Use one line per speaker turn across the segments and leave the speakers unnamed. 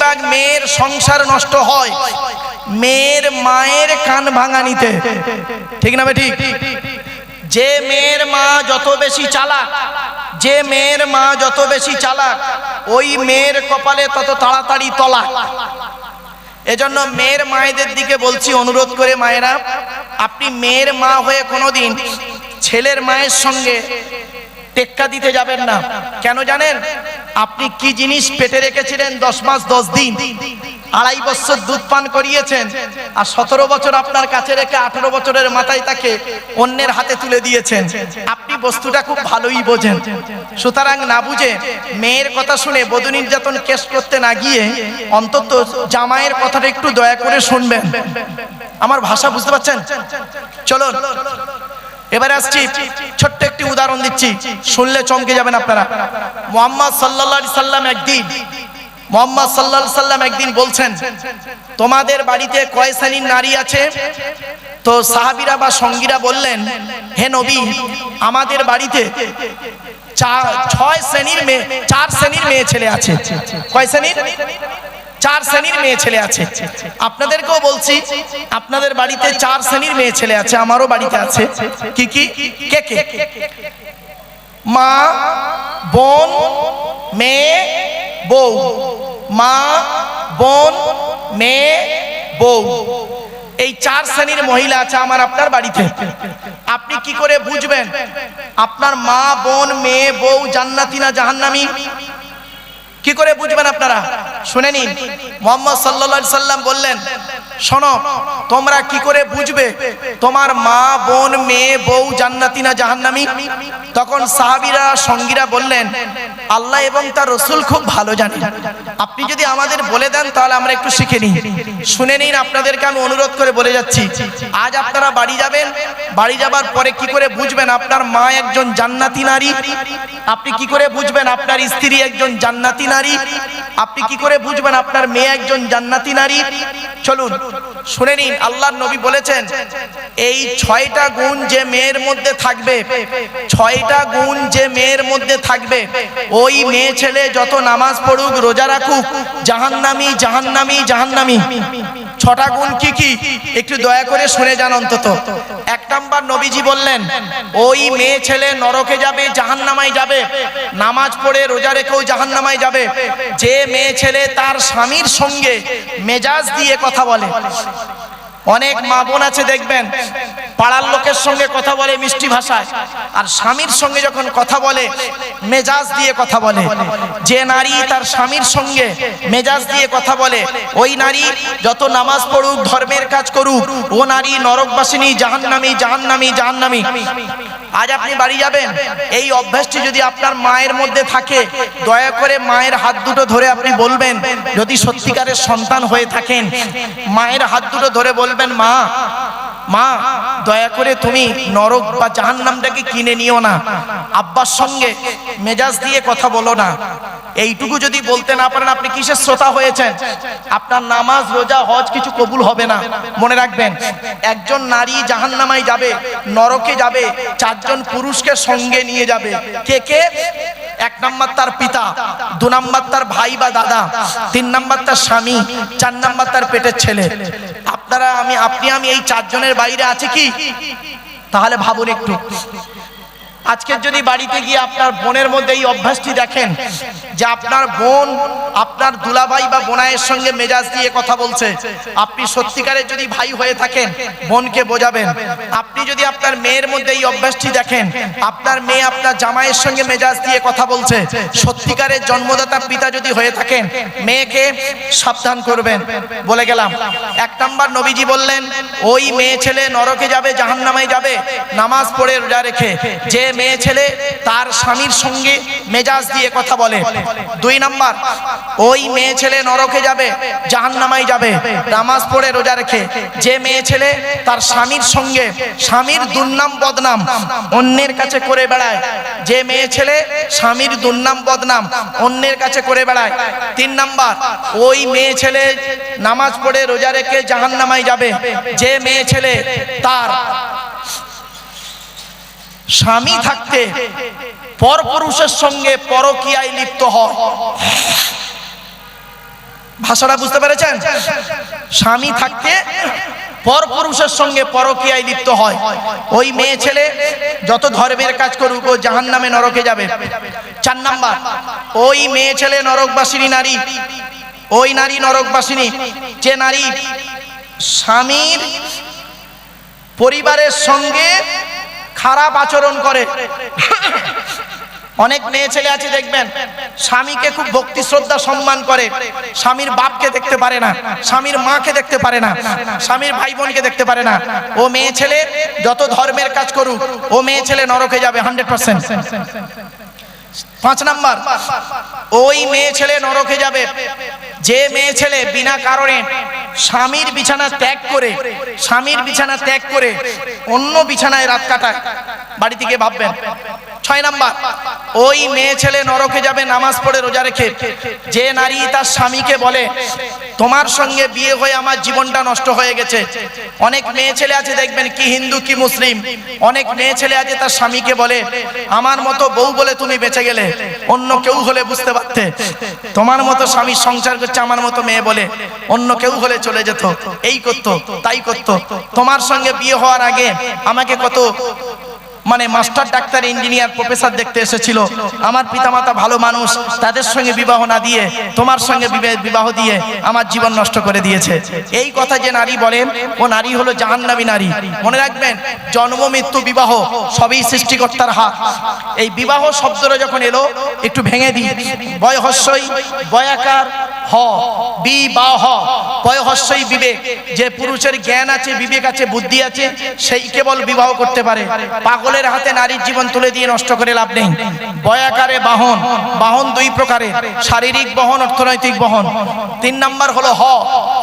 বেশিরভাগ মেয়ের সংসার নষ্ট হয় মেয়ের মায়ের কান ভাঙানিতে, ঠিক না ঠিক? যে মেয়ের মা যত বেশি চালাক, যে মেয়ের মা যত বেশি চালাক, ওই মেয়ের কপালে তত তাড়াতাড়ি তলাক। এজন্য মেয়ের মায়েদের দিকে বলছি, অনুরোধ করে মায়েরা, আপনি মেয়ের মা হয়ে কোনোদিন ছেলের মায়ের সঙ্গে টেক্কা দিতে যাবেন না। কেন জানেন? আপনি কি জিনিস পেটে রেখেছিলেন 10 মাস 10 দিন, 2.5 বছর দুধ পান করিয়েছেন, আর 17 বছর আপনার কাছে রেখে 18 বছরের মাথায় তাকে অন্যের হাতে তুলে দিয়েছেন। আপনি বস্তুটা খুব ভালোই বোঝেন। সুতরাং না বুঝে মেয়ের কথা শুনে বধূ নির্যাতন কেস করতে না গিয়ে অন্তত জামাইয়ের কথাটা একটু দয়া করে শুনবেন। আমার ভাষা বুঝতে পারছেন? চলুন এবারে আসছি, ছোট্ট একটি উদাহরণ দিচ্ছি, শুনলে চমকে যাবেন আপনারা। মুহাম্মদ সাল্লাল্লাহু আলাইহি সাল্লাম একদিন বলছেন, তোমাদের বাড়িতে কয় শ্রেণীর নারী আছে? তো সাহাবীরা বা সঙ্গীরা বললেন, হে নবী, আমাদের বাড়িতে 4 শ্রেণীর মেয়ে ছেলে আছে। কয় শ্রেণীর? 4 শ্রেণীর মেয়ে ছেলে আছে। আপনাদেরকেও বলছি, আপনাদের বাড়িতে 4 শ্রেণীর মেয়ে ছেলে আছে, আমারও বাড়িতে আছে। কি কি? কে কে? মা, বোন, মেয়ে, বউ। মা, বোন, মেয়ে, বউ, এই 4 শ্রেণীর মহিলা আছে আমার আপনার বাড়িতে। আপনি কি করে বুঝবেন আপনার মা, বোন, মেয়ে, বউ জান্নাতি না জাহান্নামী? কি করে বুঝবেন আপনারা? শুনে নিন। মুহাম্মদ সাল্লাল্লাহু আলাইহি সাল্লাম বললেন, শোনো, তোমরা কি করে বুঝবে তোমার মা, বোন, মেয়ে, বউ জান্নাতি না জাহান্নামী? তখন সাহাবীরা সঙ্গীরা বললেন, আল্লাহ এবং তার রাসূল খুব ভালো জানেন। আপনি যদি আমাদের বলে দেন তাহলে আমরা একটু শিখে নিই। শুনে নিন, আপনাদেরকে আমি অনুরোধ করে বলে যাচ্ছি, আজ আপনারা বাড়ি যাবেন, বাড়ি যাবার পরে কি করে বুঝবেন আপনার মা একজন জান্নাতি নারী? আপনি কি করে বুঝবেন আপনার স্ত্রী একজন জান্নাতি নারী? আপনি কি করে বুঝবেন আপনার মেয়ে একজন জান্নাতি নারী? চলুন শুনে নিন, আল্লাহর নবী বলেছেন, এই 6টা গুণ যে মেয়ের মধ্যে থাকবে, 6টা গুণ যে মেয়ের মধ্যে থাকবে, ওই মেয়ে ছেলে যত নামাজ পড়ুক, রোজা রাখুক, জাহান্নামী, জাহান্নামী, জাহান্নামী। 6টা গুণ কি কি? একটু দয়া করে শুনে যান অন্তত। 1 নাম্বার, নবীজি বললেন, ওই মেয়ে ছেলে নরকে যাবে, জাহান্নামায় যাবে, নামাজ পড়ে রোজা রেখেও জাহান্নামায় যাবে, যে মেয়ে ছেলে তার স্বামীর সঙ্গে মেজাজ দিয়ে কথা বলে। অনেক মা বোন আছে দেখবেন, পাড়ার লোকের সঙ্গে কথা বলে মিষ্টি ভাষায়, আর স্বামীর সঙ্গে যখন কথা বলে মেজাজ দিয়ে কথা বলে। যে নারী তার স্বামীর সঙ্গে মেজাজ দিয়ে কথা বলে, ওই নারী যত নামাজ পড়ুক, ধর্মের কাজ করুক, ও নারী নরকবাসিনী, জাহান্নামী, জাহান্নামী, জাহান্নামী। আজ আপনি বাড়ি যাবেন, এই অভ্যাসটি যদি আপনার মায়ের মধ্যে থাকে, দয়া করে মায়ের হাত দুটো ধরে আপনি বলবেন, যদি সত্যিকারের সন্তান হয়ে থাকেন, মায়ের হাত দুটো ধরে বলবেন, মা, মা, দয়া করে তুমি নরক বা জাহান্নামটাকে কিনে নিও না, আব্বার সঙ্গে মেজাজ দিয়ে কথা বলো না। এইটুকু যদি বলতে না পারেন, আপনি কিসের শ্রোতা হয়েছেন? আপনার নামাজ, রোজা, হজ কিছু কবুল হবে না। মনে রাখবেন, একজন নারী জাহান্নামায় যাবে, নরকে যাবে, 4 জন পুরুষকে সঙ্গে নিয়ে যাবে। কে কে? 1 নাম্বার তার পিতা, 2 নাম্বার তার ভাই বা দাদা, 3 নাম্বার তার স্বামী, 4 নাম্বার তার পেটের ছেলে। আপনারা, আপনি এই 4 জনের বাইরে আছে কি? তাহলে ভাবুন একটু। আজকে যদি বাড়িতে গিয়ে আপনার বোনের মধ্যে এই অভ্যাসটি দেখেন যে আপনার বোন আপনার দুলাভাই বা বোনাইয়ের সঙ্গে মেজাজ দিয়ে কথা বলছে, আপনি সত্যিকারের যদি ভাই হয়ে থাকেন, বোনকে বোঝাবেন। আপনি যদি আপনার মেয়ের মধ্যে এই অভ্যাসটি দেখেন, আপনার মেয়ে আপনার জামাইয়ের সঙ্গে মেজাজ দিয়ে কথা বলছে, সত্যিকারের জন্মদাতা পিতা যদি হয়ে থাকেন, মেয়েকে সাবধান করবেন। বলে গেলাম, 1 নাম্বার, নবীজি বললেন, ওই মেয়ে ছেলে নরকে যাবে, জাহান্নামে যাবে, নামাজ পড়ে রোজা রেখে, যে মেয়ে ছেলে তার স্বামীর সঙ্গে মেজাজ দিয়ে কথা বলে। 2 নাম্বার, ওই মেয়ে ছেলে নরকে যাবে, জাহান্নামায় যাবে, নামাজ পড়ে রোজা রেখে, যে মেয়ে ছেলে তার স্বামীর সঙ্গে স্বামীর দুর্নাম বদনাম অন্যের কাছে করে বেড়ায়, যে মেয়ে ছেলে স্বামীর দুর্নাম বদনাম অন্যের কাছে করে বেড়ায়। 3 নাম্বার, ওই মেয়ে ছেলে নামাজ পড়ে রোজা রেখে জাহান্নামায় যাবে, যে মেয়ে ছেলে তার স্বামী থাকতে পরপুরুষের সঙ্গে পরকীয়ায় লিপ্ত হয়। ভাষাটা বুঝতে পেরেছেন? স্বামী থাকতে পর পুরুষের সঙ্গে পরকীয়ায় লিপ্ত হয়, ওই মেয়ে ছেলে যত ধর্মের কাজ করুক ও জাহান্নামে নরকে যাবে। 4 নাম্বার, ওই মেয়ে ছেলে নরকবাসিনী নারী, ওই নারী নরকবাসিনী যে নারী স্বামীর পরিবারের সঙ্গে খারাপ আচরণ করে। অনেক মেয়ে ছেলে আছে দেখবেন স্বামীকে খুব ভক্তি শ্রদ্ধা সম্মান করে, স্বামীর বাপকে দেখতে পারে না, স্বামীর মাকে দেখতে পারে না, স্বামীর ভাই বোনকে দেখতে পারে না। ও মেয়ে ছেলে যত ধর্মের কাজ করুক ও মেয়ে ছেলে নরকে যাবে 100%। 5 নাম্বার, ওই মেয়ে ছেলে নরকে যাবে যে মেয়ে ছেলে বিনা কারণে স্বামীর বিছানা ত্যাগ করে অন্য বিছানায় রাত কাটায়। বাড়ি থেকে ভাববেন। 6 নাম্বার, ওই মেয়ে ছেলে নরকে যাবে নামাজ পড়ে রোজা রেখে যে নারী তার স্বামীকে বলে তোমার সঙ্গে বিয়ে হয়ে আমার জীবনটা নষ্ট হয়ে গেছে। অনেক মেয়ে ছেলে আছে দেখবেন কি হিন্দু কি মুসলিম, অনেক মেয়ে ছেলে আছে তার স্বামীকে বলে আমার মতো বউ বলে তুমি বেঁচে গেলে, অন্য কেউ হলে বুঝতে পারতে, তোমার মতো স্বামী সংসার করছে আমার মতো মেয়ে বলে, অন্য কেউ হলে চলে যেত, এই করতো তাই করতো। তোমার সঙ্গে বিয়ে হওয়ার আগে আমাকে কত মাস্টার ডাক্তার ইঞ্জিনিয়ার প্রফেসর দেখতে এসেছিল, আমার পিতামাতা ভালো মানুষ, তাদের সঙ্গে বিবাহ না দিয়ে তোমার সঙ্গে বিবাহ দিয়ে আমার জীবন নষ্ট করে দিয়েছে। এই কথা যে নারী বলেন ও নারী হলো জাহান্নামী নারী। মনে রাখবেন জন্ম মৃত্যু বিবাহ সবই সৃষ্টিকর্তার হাত। এই বিবাহ শব্দটা যখন এলো একটু ভেঙে দিই। বয় হস্যই বয়াকার হ বিবাহ, বয় হস্যই বিবেক, যে পুরুষের জ্ঞান আছে বিবেক আছে বুদ্ধি আছে সেই কেবল বিবাহ করতে পারে। পাগলের হাতে নারীর জীবন তুলে দিয়ে নষ্ট করে লাভ নেই। বয়াকারে বাহন, বাহন 2 প্রকারের, শারীরিক বহন অর্থনৈতিক বহন। 3 নাম্বার হলো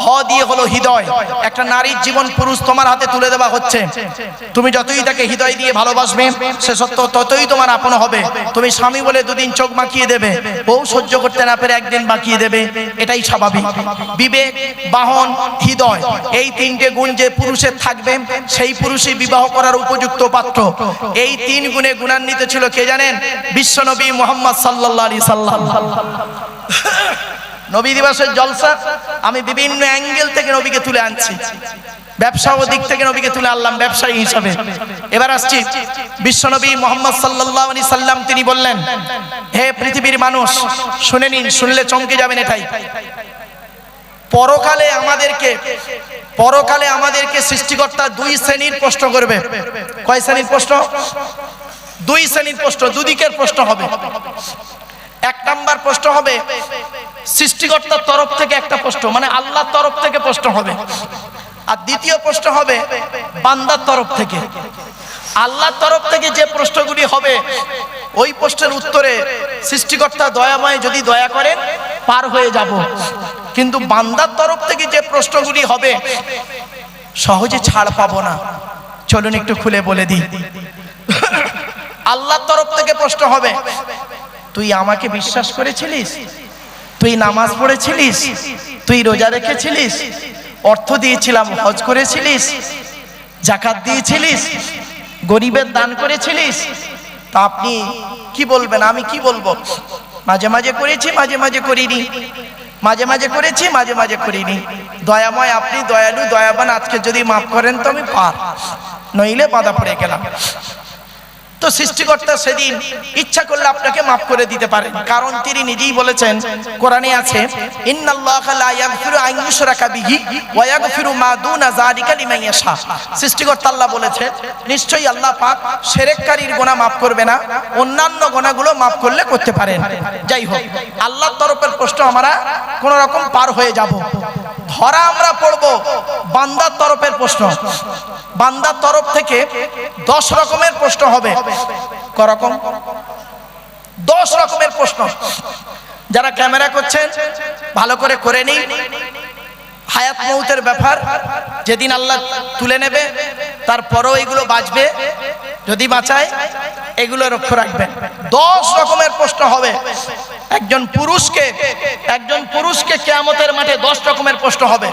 হ দিয়ে হলো হৃদয়। একটা নারীর জীবন পুরুষ তোমার হাতে তুলে দেওয়া হচ্ছে, তুমি যতই তাকে হৃদয় দিয়ে ভালোবাসবে সে সত্য ততই তোমার আপন হবে। তুমি স্বামী বলে 2 দিন চোখ বাঁকিয়ে দেবে, বউ সহ্য করতে না পেরে 1 দিন বাঁকিয়ে দেবে, এটাই স্বাভাবিক। বিবেক বাহন হৃদয় এই 3টে গুণ যে পুরুষের থাকবে সেই পুরুষই বিবাহ করার উপযুক্ত পাত্র। এই 3 গুণে গুণান্বিত ছিল কে জানেন? বিশ্বনবী মুহাম্মদ সাল্লাল্লাহু আলাইহি সাল্লাম। নবী দিবসের জলসা আমি বিভিন্ন অ্যাঙ্গেল থেকে নবীকে তুলে আনছি, ব্যবসা ও দিক থেকে নবীকে তুলে আনলাম ব্যবসায়ী হিসাবে। এবার আসছি বিশ্বনবী মুহাম্মদ সাল্লাল্লাহু আলাইহি সাল্লাম, তিনি বললেন হে পৃথিবীর মানুষ শুনে নিন, শুনলে চমকে যাবেন। এটাই পরকালে আমাদেরকে সৃষ্টিকর্তা 2 শ্রেণীর প্রশ্ন করবে। কয় শ্রেণীর প্রশ্ন? 2 শ্রেণীর প্রশ্ন, দুদিকের প্রশ্ন হবে। 1 নাম্বার প্রশ্ন হবে সৃষ্টিকর্তার তরফ থেকে একটা প্রশ্ন, আল্লাহর তরফ থেকে প্রশ্ন হবে। আর দ্বিতীয় প্রশ্ন হবে বান্দার তরফ থেকে। আল্লাহর তরফ থেকে যে প্রশ্নগুলি হবে ওই প্রশ্নের উত্তরে সৃষ্টিকর্তা দয়াময় যদি দয়া করেন পার হয়ে যাব, কিন্তু বান্দার তরফ থেকে যে প্রশ্নগুলি হবে সহজে ছাড় পাবো না। চলুন একটু খুলে বলে দিই। আল্লাহর তরফ থেকে প্রশ্ন হবে তুই আমাকে বিশ্বাস করেছিলিস, তুই নামাজ পড়েছিলিস, তুই রোজা রেখেছিলিস, অর্থ দিয়েছিলাম হজ করেছিলিস, যাকাত দিয়েছিলিস, গরিবের দান করেছিলিস, তা আপনি কি বলবেন? আমি কি বলবো? মাঝে মাঝে করেছি, মাঝে মাঝে করিনি, মাঝে মাঝে করেছি, মাঝে মাঝে করিনি। দয়াময় আপনি দয়ালু দয়াবান, আজকে যদি মাফ করেন তো আমি পার, নইলে বাধা পড়ে গেলাম। তো সৃষ্টিকর্তা সেদিন ইচ্ছা করলে আপনাকে মাফ করে দিতে পারেন, কারণ তিনি নিজেই বলেছেন, কোরআনে আছে ইন্নাল্লাহা লা ইয়াগফিরু আন ইউশরাকা বিহি ওয়া ইয়াগফিরু মা দুনা যালিকা লিমান ইয়াশা। সৃষ্টিকর্তা আল্লাহ বলেছেন নিশ্চয়ই আল্লাহ পাক শিরককারীর গুনাহ মাফ করবে না, অন্যান্য গুনাহগুলো মাফ করলে করতে পারেন। যাই হোক, আল্লাহর তরফের প্রশ্ন আমরা কোন রকম পার হয়ে যাব। ধরা আমরা পড়ব বান্দার তরফের প্রশ্ন। বান্দার তরফ থেকে 10 রকমের প্রশ্ন হবে। করকম 10 রকমের প্রশ্ন। যারা ক্যামেরা করছেন ভালো করে করে নিন। হায়াত মউতের ব্যাপার, যেদিন আল্লাহ তুলে নেবে তারপরেও এগুলো বাঁচবে, যদি বাঁচায় এগুলো লক্ষ্য রাখবেন। 10 রকমের প্রশ্ন হবে। একজন পুরুষকে কিয়ামতের মাঠে 10 রকমের প্রশ্ন হবে।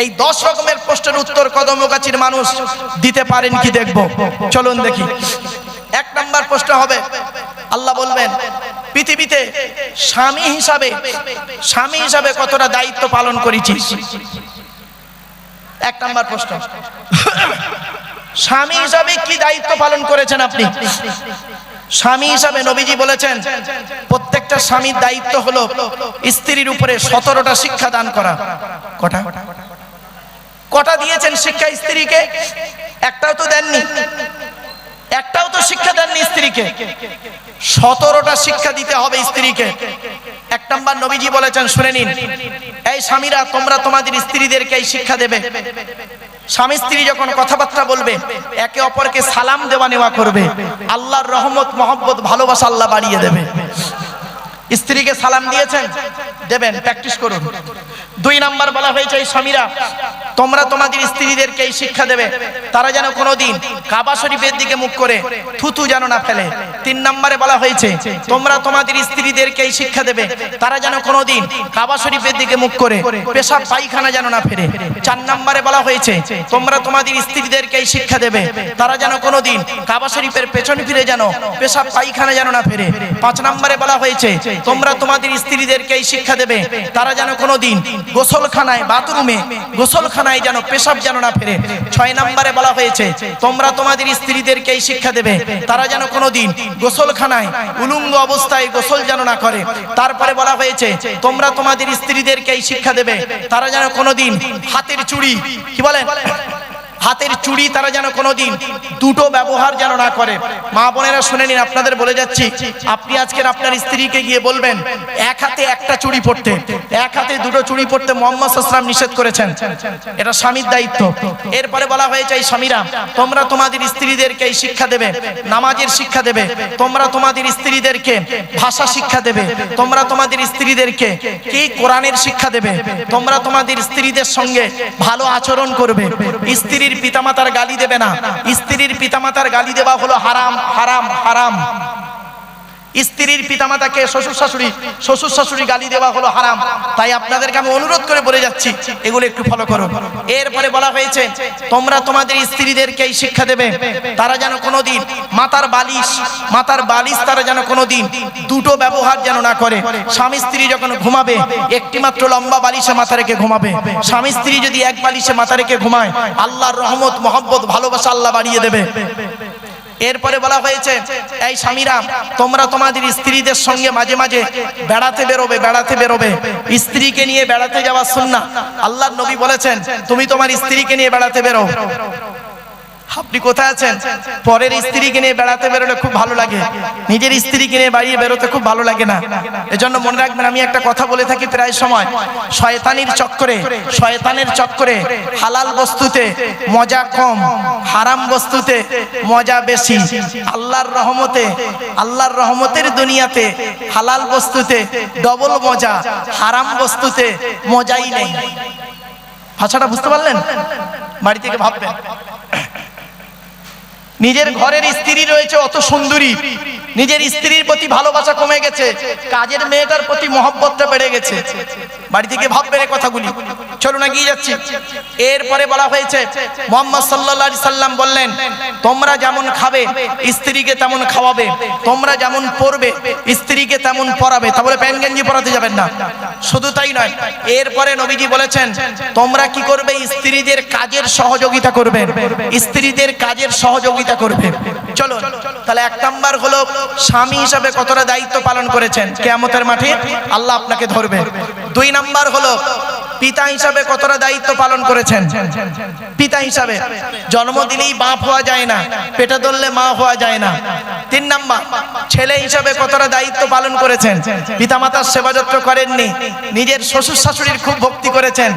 এই 10 রকমের প্রশ্নের উত্তর কদমগাছির মানুষ দিতে পারেন কি দেখব। চলুন দেখি। 1 নাম্বার প্রশ্ন হবে, আল্লাহ বলবেন পৃথিবীতে স্বামী হিসাবে কতটা দায়িত্ব পালন করেছিস? এক নাম্বার প্রশ্ন, স্বামী হিসাবে কি দায়িত্ব পালন করেছেন আপনি? স্বামী হিসাবে নবীজি বলেছেন প্রত্যেকটা স্বামীর দায়িত্ব হলো স্ত্রীর উপরে 17টা শিক্ষা দান করা। কটা দিয়েছেন শিক্ষা স্ত্রীকে? একটাও তো দেননি, একটাও তো শিক্ষা দেননি স্ত্রীকে। 17টা শিক্ষা দিতে হবে স্ত্রীকে। এক নাম্বার নবীজি বলেছেন, শুনে নিন, এই স্বামীরা তোমরা তোমাদের স্ত্রীদেরকে এই শিক্ষা দেবে, স্বামী স্ত্রী যখন কথাবার্তা বলবে একে অপরকে সালাম দেওয়া নেওয়া করবে, আল্লাহর রহমত মহব্বত ভালোবাসা আল্লাহ বাড়িয়ে দেবে। স্ত্রীকে সালাম দিয়েছেন, দেবেন, প্র্যাকটিস করুন। 2 নাম্বার বলা হয়েছে, এই স্বামীরা তোমরা তোমাদের স্ত্রীদেরকে এই শিক্ষা দেবে তারা যেন কোনোদিন কাবা শরীফের দিকে মুখ করে থুতু যেন না ফেলে। 3 নম্বরে বলা হয়েছে তোমরা তোমাদের স্ত্রীদেরকে এই শিক্ষা দেবে তারা যেন কোনোদিন কাবা শরীফের দিকে মুখ করে পেশাব পায়খানা যেন না ফেলে। 4 নম্বরে বলা হয়েছে তোমরা তোমাদের স্ত্রীদেরকে এই শিক্ষা দেবে তারা যেন কোনোদিন কাবা শরীফের পেছনে ফিরে যেন পেশাব পায়খানা যেন না ফেলে। 5 নম্বরে বলা হয়েছে তোমরা তোমাদের স্ত্রীদেরকে এই শিক্ষা দেবে তারা যেন কোনোদিন গোসলখানায় বাথরুমে গোসলখানায় যেন পেশাব যেন না ফেলে। 6 নম্বরে বলা হয়েছে তোমরা তোমাদের স্ত্রীদেরকে এই শিক্ষা দেবে তারা যেন কোনোদিন গোসলখানায় উলঙ্গ অবস্থায় গোসল যেন না করে। তারপরে বলা হয়েছে তোমরা তোমাদের স্ত্রীদেরকে এই শিক্ষা দেবে তারা যেন কোনোদিন হাতের চুড়ি, কি বলেন, হাতের চুড়ি তারা যেন কোনোদিন দুটো ব্যবহার যেন না করে। মা বোনেরা শুনে নিন, আপনাদের বলে যাচ্ছি, আপনি আজকের আপনার স্ত্রীকে গিয়ে বলবেন এক হাতে একটা চুড়ি পরতে, এক হাতে দুটো চুড়ি পরতে মুহাম্মদ সাল্লাল্লাহু আলাইহি ওয়াসাল্লাম নিষেধ করেছেন। এটা স্বামীর দায়িত্ব। এরপরে বলা হয়েছে এই স্বামীরা তোমরা তোমাদের স্ত্রীদেরকে এই শিক্ষা দেবে, নামাজের শিক্ষা দেবে, তোমরা তোমাদের স্ত্রীদেরকে ভাষা শিক্ষা দেবে, তোমরা তোমাদের স্ত্রীদেরকে কি কোরআনের শিক্ষা দেবে, তোমরা তোমাদের স্ত্রীদের সঙ্গে ভালো আচরণ করবে, স্ত্রীর পিতামাতার গালি দেবে না, স্ত্রীর পিতামাতার গালি দেওয়া হলো হারাম হারাম হারাম। স্ত্রীর পিতামাতাকে শ্বশুর শাশুড়ি গালি দেওয়া হলো হারাম। তাই আপনাদেরকে আমি অনুরোধ করে বলে যাচ্ছি এগুলো একটু ফলো করো। এরপরে বলা হয়েছে তোমরা তোমাদের স্ত্রীদেরকে এই শিক্ষা দেবে তারা যেন কোনোদিন মাথার বালিশ তারা যেন কোনোদিন দুটো ব্যবহার যেন না করে। স্বামী স্ত্রী যখন ঘুমাবে একটি মাত্র লম্বা বালিশে মাথা রেখে ঘুমাবে। স্বামী স্ত্রী যদি এক বালিশে মাথা রেখে ঘুমায় আল্লাহর রহমত মহব্বত ভালোবাসা আল্লাহ বাড়িয়ে দেবে। এরপরে বলা হয়েছে এই স্বামীরা তোমরা তোমাদের স্ত্রীদের সঙ্গে মাঝে মাঝে বেড়াতে বেরোবে। স্ত্রীকে নিয়ে বেড়াতে যাওয়া সুন্নাহ। আল্লাহর নবী বলেছেন তুমি তোমার স্ত্রীকে নিয়ে বেড়াতে বেরো। আপনি কোথায় আছেন? পরের স্ত্রীকে নিয়ে বেড়াতে বেরোলে খুব ভালো লাগে, নিজের স্ত্রীকে নিয়ে বাড়িয়ে বেরোতে খুব ভালো লাগে না। এজন্য মনে রাখবেন, আমি একটা কথা বলে থাকি প্রায় সময়, শয়তানের চক্করে হালাল বস্তুতে মজা কম, হারাম বস্তুতে মজা বেশি। আল্লাহর রহমতের দুনিয়াতে হালাল বস্তুতে ডবল মজা, হারাম বস্তুতে মজাই নেই। ভাষাটা বুঝতে পারলেন? বাড়ি থেকে ভাববেন, নিজের ঘরের স্ত্রী রয়েছে অত সুন্দরী, নিজের স্ত্রীর প্রতি ভালোবাসা কমে গেছে, কাজের মেয়েটার প্রতি মহব্বতটা বেড়ে গেছে। বাড়ি থেকে ভাববেন এই কথাগুলি। চলুন এগিয়ে যাচ্ছি। এরপরে বলা হয়েছে মুহাম্মদ সাল্লাল্লাহু আলাইহি সাল্লাম বললেন তোমরা যেমন খাবে স্ত্রীকে তেমন খাওয়াবে, তোমরা যেমন পরবে স্ত্রীকে তেমন পরাবে। তা বলে প্যান্ট গেঞ্জি পরাতে যাবেন না। শুধু তাই নয়, এরপরে নবীজি বলেছেন তোমরা কি করবে, স্ত্রীদের কাজের সহযোগিতা করবে, স্ত্রীদের কাজের সহযোগিতা করবে। চলো তাহলে 1 নাম্বার হলো স্বামী হিসাবে কতটা দায়িত্ব পালন করেছেন, কিয়ামতের মাঠে আল্লাহ আপনাকে ধরবে। 2 নাম্বার হলো পিতা হিসাবে কতটা দায়িত্ব পালন করেছেন। পিতা হিসাবে জন্ম দিলেই বাপ হওয়া যায় না, পেটে ধরলে মা হওয়া যায় না। 3 নাম্বার ছেলে হিসাবে কতটা দায়িত্ব পালন করেছেন। পিতামাতার সেবা যত্ন করেননি, নিজের শ্বশুর শাশুড়ির খুব ভক্তি করেছেন,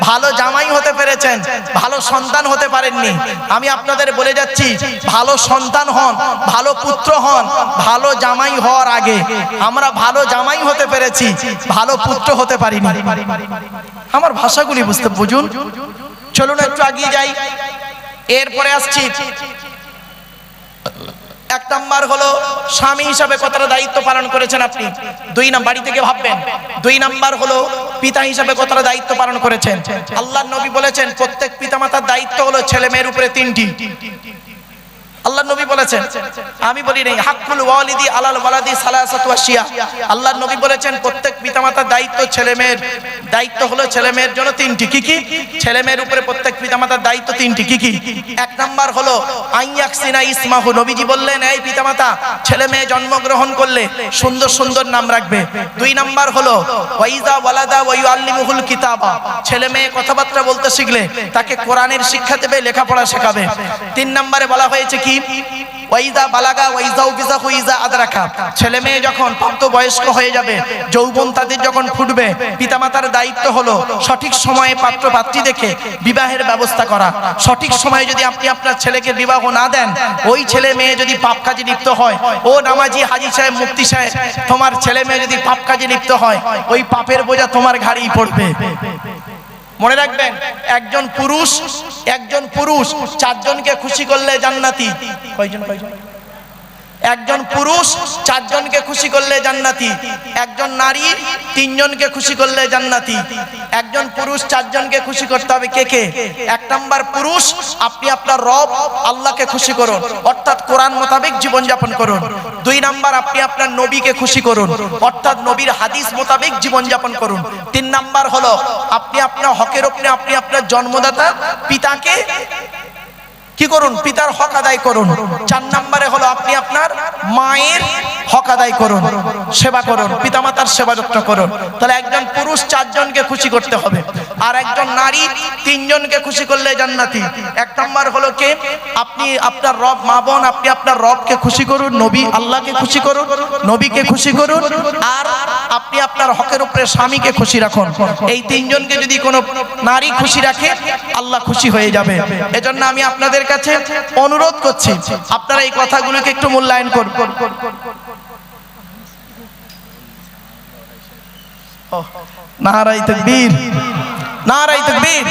ভালো জামাই হতে পেরেছেন, ভালো সন্তান হতে পারেননি। আমি আপনাদের বলে যাচ্ছি ভালো সন্তান হন, ভালো পুত্র হন, ভালো জামাই হওয়ার আগে। আমরা ভালো জামাই হতে পেরেছি, ভালো পুত্র হতে পারিনি। আমার ভাষাগুলি বুঝুন। চলুন একটু এগিয়ে যাই। এরপরে আসছি 1 নাম্বার হলো স্বামী হিসাবে কতটা দায়িত্ব পালন করেছেন আপনি। 2 নাম্বার বাড়ি থেকে ভাববেন। 2 নাম্বার হলো পিতা হিসাবে কতটা দায়িত্ব পালন করেছেন। আল্লাহর নবী বলেছেন প্রত্যেক পিতামাতার দায়িত্ব হলো ছেলে মেয়ের উপরে 3টি। আল্লাহ নবী বলেছেন, আমি বলি নাই, হাক্কুল ওয়ালিদি আলাল ওয়ালাদি সালাসাতু আশিয়া। আল্লাহ নবী বলেছেন প্রত্যেক পিতামাতার দায়িত্ব, ছেলে মেয়ের দায়িত্ব হলো ছেলে মেয়ের জন্য তিনটি। কি কি? ছেলে মেয়ের উপরে প্রত্যেক পিতামাতার দায়িত্ব তিনটি। কি কি? এক নাম্বার হলো আইয়াকসিনা ইসমাহু। নবীজি বললেন, এই পিতামাতা ছেলে মেয়ে জন্মগ্রহণ করলে সুন্দর সুন্দর নাম রাখবে। দুই নাম্বার হলো ওয়াইজা ওয়ালাদা ওয়া ইউআল্লিমুহুল কিতাবা। ছেলে মেয়ে কথাবার্তা বলতে শিখলে তাকে কোরআনের শিক্ষা দেবে, লেখাপড়া শেখাবে। তিন নম্বরে বলা হয়েছে কি, ওয়াইজা বালাগা ওয়াইজা উবিজাহু ইজা আদরাকা। ছেলে মেয়ে যখন প্রাপ্তবয়স্ক হয়ে যাবে, যৌবন তাদের যখন ফুটবে, পিতামাতার দায়িত্ব হলো সঠিক সময়ে পাত্র পাত্রী দেখে বিবাহের ব্যবস্থা করা। সঠিক সময়ে যদি আপনি আপনার ছেলেকে বিবাহ না দেন, ওই ছেলে মেয়ে যদি পাপ কাজে লিপ্ত হয়, ও নামাজি হাজী সাহেব মুফতি সাহেব, তোমার ছেলে মেয়ে যদি পাপ কাজে লিপ্ত হয়, ওই পাপের বোঝা তোমার ঘাড়েই পড়বে। মনে রাখবেন, একজন পুরুষ চারজনকে খুশি করলে জান্নাতি। কয়জন? একজন পুরুষ চারজনকে খুশি করলে জান্নাতি। একজন নারী তিনজনকে খুশি করলে জান্নাতি। একজন পুরুষ চারজনকে খুশি করতে হবে। কে কে? এক নাম্বার পুরুষ, আপনি আপনার রব আল্লাহকে খুশি করুন, অর্থাৎ কোরআন মোতাবেক জীবনযাপন করুন। দুই নাম্বার, আপনি আপনার নবীকে খুশি করুন, অর্থাৎ নবীর হাদিস মোতাবেক জীবনযাপন করুন। তিন নাম্বার হলো আপনি আপনার হকের উপরে আপনি আপনার জন্মদাতা পিতাকে কি করুন? পিতার হক আদায় করুন। চার নম্বরে হলো আপনি আপনার মায়ের হক আদায় করুন, সেবা করুন, পিতামাতার সেবা যত্ন করুন। তাহলে একজন পুরুষ চারজনকে খুশি করতে হবে, আর একজন নারী তিনজনকে খুশি করলে জান্নাতি। এক নম্বর হলো কে? আপনি আপনার রব, মা বোন, আপনি আপনার রবকে খুশি করুন, নবী আল্লাহকে খুশি করুন, নবীকে খুশি করুন, আর আপনি আপনার হকের উপরে স্বামীকে খুশি রাখুন। এই তিনজনকে যদি কোনো নারী খুশি রাখে, আল্লাহ খুশি হয়ে যাবে। এজন্য আমি আপনাদের কাছে অনুরোধ করছি, আপনারা এই কথাগুলোকে একটু মূল্যায়ন করুন। নারায়ে তাকবীর, নারায়ে তাকবীর।